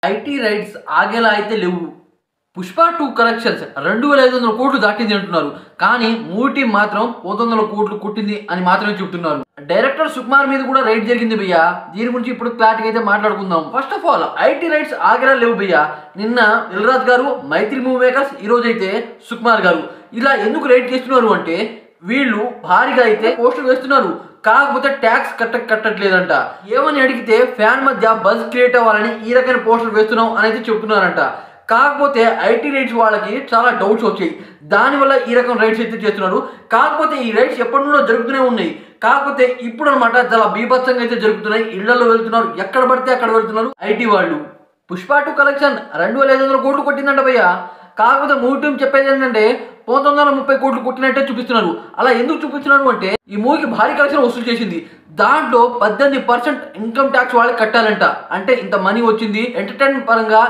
IT raids ఆగేలా అయితే లేవు. Pushpa 2 collections 2500 కోట్లు దాటింది అంటున్నారు. కానీ మూవీ టీం మాత్రం 1900 కోట్లు కొట్టింది అని మాత్రమే చెప్తున్నారు. డైరెక్టర్ సుకుమార్ మీద కూడా రైడ్ జరిగింది భయ్యా. దీని గురించి ఇప్పుడు క్లారిటీ అయితే మాట్లాడుకుందాం. First of all IT raids ఆగేలా లేవు భయ్యా. నిన్న దిల్రాజ్ గారు, మైత్రి మూవీ మేకర్స్, ఈ రోజు అయితే సుకుమార్ గారు ఇలా ఎందుకు రైడ్ చేస్తున్నారు అంటే వీళ్ళు భారీగా అయితే పోస్టులు వేస్తున్నారు. కాకపోతే ట్యాక్స్ కట్టట్లేదంట. ఏమని అడిగితే ఫ్యాన్ మధ్య బజ్ క్రియేట్ అవ్వాలని ఈ రకమైన పోస్టులు వేస్తున్నాం అని అయితే చెప్తున్నారంట. కాకపోతే ఐటీ రైట్స్ వాళ్ళకి చాలా డౌట్స్ వచ్చాయి. దానివల్ల ఈ రకం రైట్స్ అయితే చేస్తున్నారు. కాకపోతే ఈ రైట్స్ ఎప్పటి నుండో జరుగుతూనే ఉన్నాయి. కాకపోతే ఇప్పుడు అనమాట చాలా బీభత్సంగా అయితే జరుగుతున్నాయి. ఇళ్లలో వెళ్తున్నారు, ఎక్కడ పడితే అక్కడ వెళ్తున్నారు ఐటీ వాళ్ళు. పుష్ప 2 కలెక్షన్ 2500 కోట్లు కొట్టిందంట భయ్యా. కాకపోతే మూవీ టీం చెప్పేది ఏంటంటే 1930 కోట్లు కొట్టినట్టే చూపిస్తున్నారు. అలా ఎందుకు చూపిస్తున్నారు అంటే ఈ మూవీకి భారీ కలెక్షన్ వసూలు చేసింది. దాంట్లో 18% ఇన్కమ్ ట్యాక్స్ వాళ్ళకి కట్టాలంట. అంటే ఇంత మనీ వచ్చింది, ఎంటర్టైన్మెంట్ పరంగా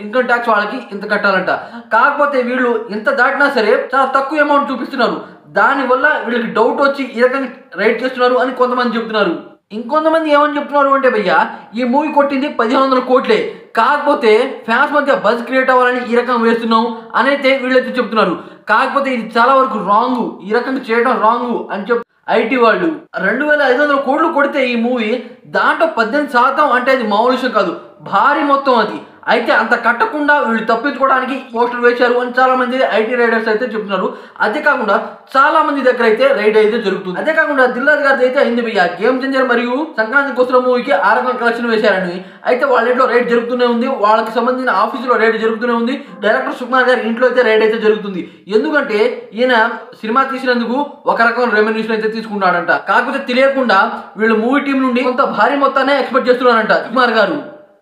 ఇన్కమ్ ట్యాక్స్ వాళ్ళకి ఇంత కట్టాలంట. కాకపోతే వీళ్ళు ఇంత దాటినా సరే చాలా తక్కువ అమౌంట్ చూపిస్తున్నారు. దానివల్ల వీళ్ళకి డౌట్ వచ్చి ఈ రకంగా రైడ్ చేస్తున్నారు అని కొంతమంది చెప్తున్నారు. ఇంకొంతమంది ఏమని చెప్తున్నారు అంటే భయ్యా ఈ మూవీ కొట్టింది 1500 కోట్లే. కాకపోతే ఫ్యాన్స్ మధ్య బజ్ క్రియేట్ అవ్వాలని ఈ రకం వేస్తున్నాం అని అయితే వీళ్ళైతే చెప్తున్నారు. కాకపోతే ఇది చాలా వరకు రాంగ్, ఈ రకంగా చేయడం రాంగ్ అని చెప్పి ఐటీ వాళ్ళు 2500 కోట్లు కొడితే ఈ మూవీ దాంట్లో 18% అంటే అది మామూలు విషయం కాదు, భారీ మొత్తం అది. అయితే అంత కట్టకుండా వీళ్ళు తప్పించుకోవడానికి పోస్టర్ వేశారు అని చాలా మంది ఐటీ రైడర్స్ అయితే చెప్తున్నారు. అదే కాకుండా చాలా మంది దగ్గర అయితే రైడ్ అయితే జరుగుతుంది. అదే కాకుండా దిల్రాజ్ గారి అయితే అయింది భయ్యా. గేమ్ చేంజర్ మరియు సంక్రాంతి కోసం మూవీకి 6 కలెక్షన్ వేశారని. అయితే వాళ్ళ ఇంట్లో రైడ్ జరుగుతూనే ఉంది. వాళ్ళకి సంబంధించిన ఆఫీసులో రైడ్ జరుగుతూనే ఉంది. డైరెక్టర్ సుకుమార్ గారి ఇంట్లో అయితే రైడ్ అయితే జరుగుతుంది. ఎందుకంటే ఈయన సినిమా తీసినందుకు ఒక రకమైన రెమ్యునరేషన్ అయితే తీసుకున్నాడంట. కాకపోతే తెలియకుండా వీళ్ళు మూవీ టీం నుండి కొంత భారీ మొత్తాన్ని ఎక్స్పెక్ట్ చేస్తున్నారంట సుకుమార్ గారు.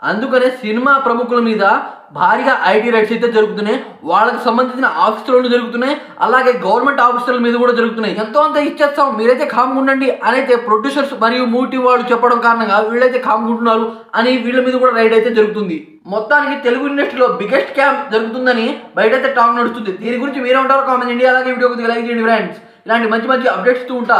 అందుకనే సినిమా ప్రముఖుల మీద భారీగా ఐటీ రైట్స్ అయితే జరుగుతున్నాయి. వాళ్ళకి సంబంధించిన ఆఫీసులలో జరుగుతున్నాయి. అలాగే గవర్నమెంట్ ఆఫీసుల మీద కూడా జరుగుతున్నాయి. ఎంతో అంత ఇచ్చేస్తాం, మీరైతే కామ్గా ఉండండి అని అయితే ప్రొడ్యూసర్స్ మరియు మూవీ వాళ్ళు చెప్పడం కారణంగా వీళ్ళైతే కామ్గా ఉంటున్నారు అని వీళ్ళ మీద కూడా రైడ్ అయితే జరుగుతుంది. మొత్తానికి తెలుగు ఇండస్ట్రీలో బిగ్గెస్ట్ క్యాంప్ జరుగుతుందని బయట అయితే టాక్ నడుస్తుంది. దీని గురించి మీరేమంటారో కామెంట్ చేయండి. అలాగే వీడియోకి లైక్ చేయండి ఫ్రెండ్స్. ఇలాంటి మంచి మంచి అప్డేట్స్ ఉంటా.